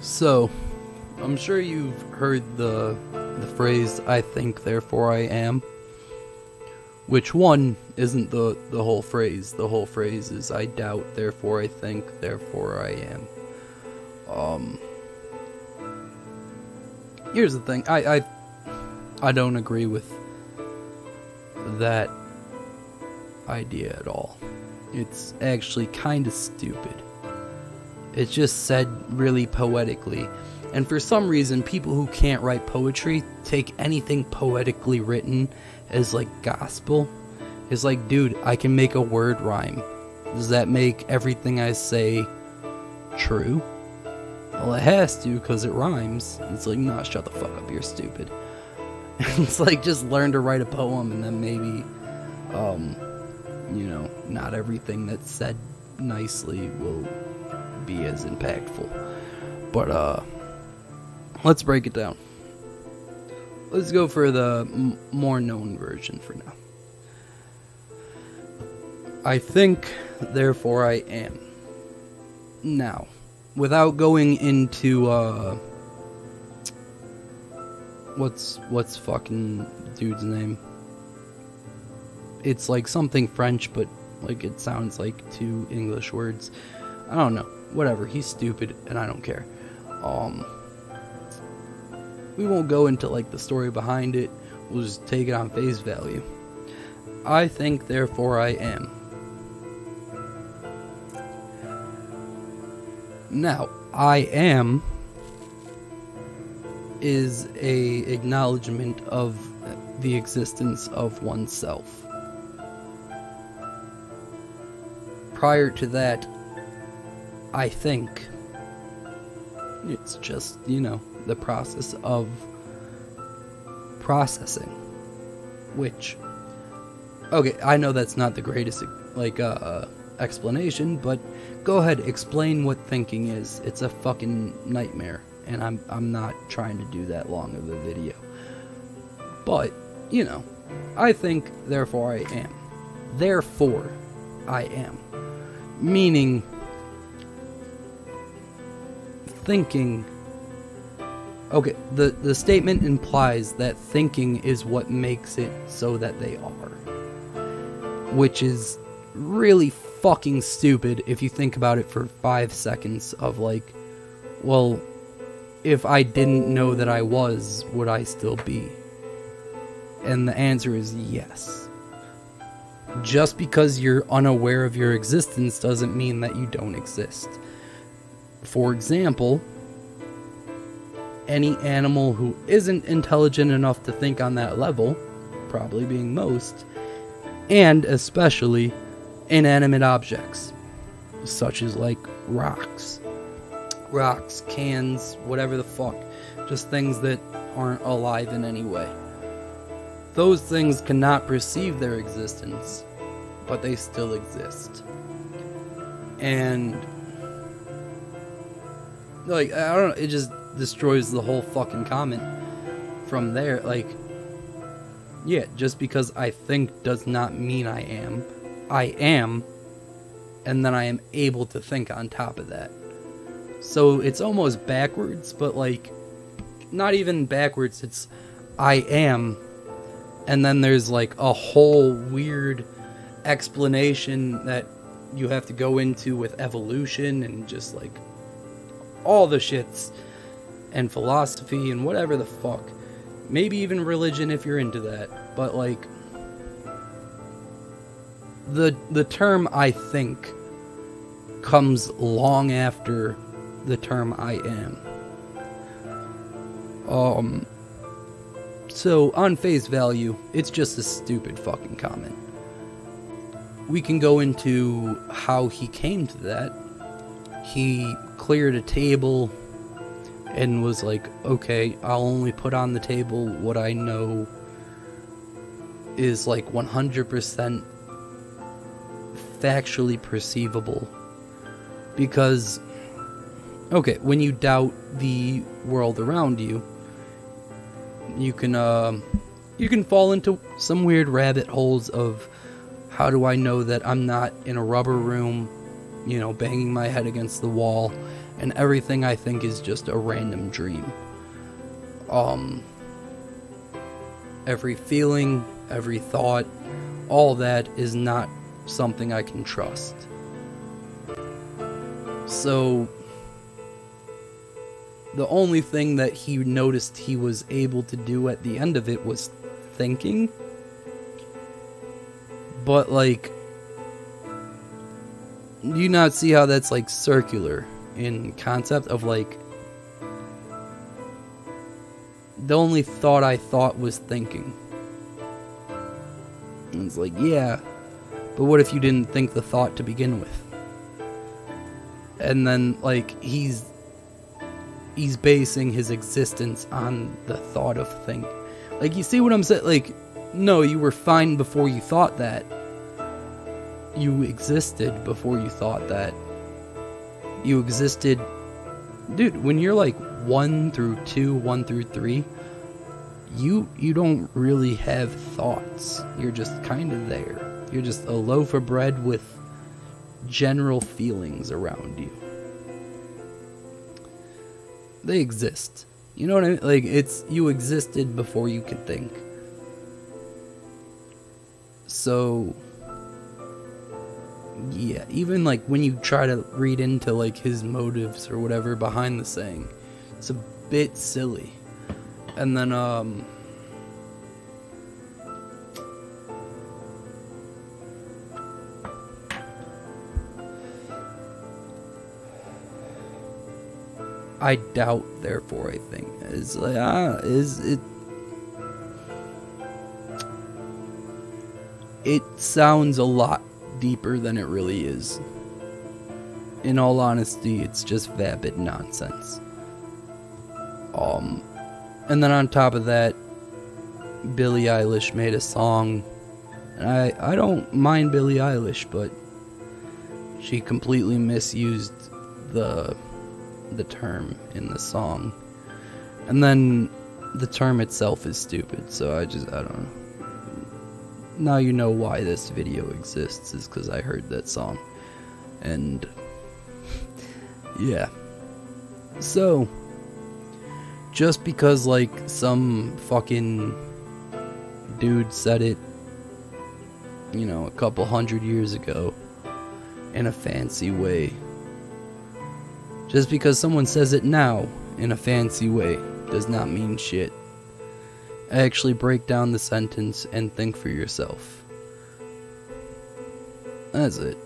So, I'm sure you've heard the phrase, I think, therefore I am. Which one isn't the whole phrase. The whole phrase is, I doubt, therefore I think, therefore I am. Here's the thing. I don't agree with that idea at all. It's actually kind of stupid. It's just said really poetically. And for some reason, people who can't write poetry take anything poetically written as like gospel. It's like, dude, I can make a word rhyme. Does that make everything I say true? Well, it has to, because it rhymes. It's like, nah, shut the fuck up, you're stupid. It's like, just learn to write a poem, and then maybe, not everything that's said nicely will be as impactful. But, let's break it down. Let's go for the more known version for now. I think, therefore I am. Now, without going into, what's fucking dude's name? It's like something French, but like it sounds like two English words. I don't know. Whatever. He's stupid, and I don't care. We won't go into like the story behind it. We'll just take it on face value. I think, therefore I am. Now, I am is a acknowledgement of the existence of oneself. Prior to that, I think it's just, the process of processing, which, okay, I know that's not the greatest, explanation, but go ahead, explain what thinking is. It's a fucking nightmare, and I'm not trying to do that long of a video. But, I think, therefore I am. Therefore, I am. Meaning, thinking. Okay, the statement implies that thinking is what makes it so that they are. Which is really fucking stupid if you think about it for 5 seconds of like, well, if I didn't know that I was, would I still be? And the answer is yes. Just because you're unaware of your existence doesn't mean that you don't exist. For example, any animal who isn't intelligent enough to think on that level, probably being most, and especially inanimate objects, such as like rocks, cans, whatever the fuck, just things that aren't alive in any way. Those things cannot perceive their existence, but they still exist. And like, I don't know, it just destroys the whole fucking comment from there. Like, yeah, just because I think does not mean I am. I am, and then I am able to think on top of that. So it's almost backwards, but like, not even backwards, it's I am, and then there's like a whole weird explanation that you have to go into with evolution and just like all the shits and philosophy and whatever the fuck. Maybe even religion if you're into that. But like, the term I think comes long after the term I am. So on face value, it's just a stupid fucking comment. We can go into how he came to that. He cleared a table and was like, okay, I'll only put on the table what I know is like 100% factually perceivable. Because, okay, when you doubt the world around you, you can fall into some weird rabbit holes of, how do I know that I'm not in a rubber room, banging my head against the wall and everything I think is just a random dream. Every feeling, every thought, all that is not something I can trust. So, the only thing that he noticed he was able to do at the end of it was thinking. But, like, do you not see how that's, like, circular in concept of, like, the only thought I thought was thinking. And it's like, yeah, but what if you didn't think the thought to begin with? And then, like, he's basing his existence on the thought of think. Like, you see what I'm saying? Like, no, you were fine before you thought that. You existed before you thought that. You existed... Dude, when you're like 1 through 2, 1 through 3, you don't really have thoughts. You're just kind of there. You're just a loaf of bread with general feelings around you. They exist. You know what I mean? Like, it's, you existed before you could think. So, yeah, even like when you try to read into like his motives or whatever behind the saying, it's a bit silly. And then, I doubt, therefore, I think. It's like, is it... It sounds a lot deeper than it really is. In all honesty, it's just vapid nonsense. And then on top of that, Billie Eilish made a song. And I don't mind Billie Eilish, but she completely misused the term in the song. And then the term itself is stupid, so I don't know. Now you know why this video exists, is because I heard that song. And yeah. So, just because like some fucking dude said it, you know, a couple 100 years ago in a fancy way, just because someone says it now in a fancy way does not mean shit. Actually break down the sentence and think for yourself. That's it.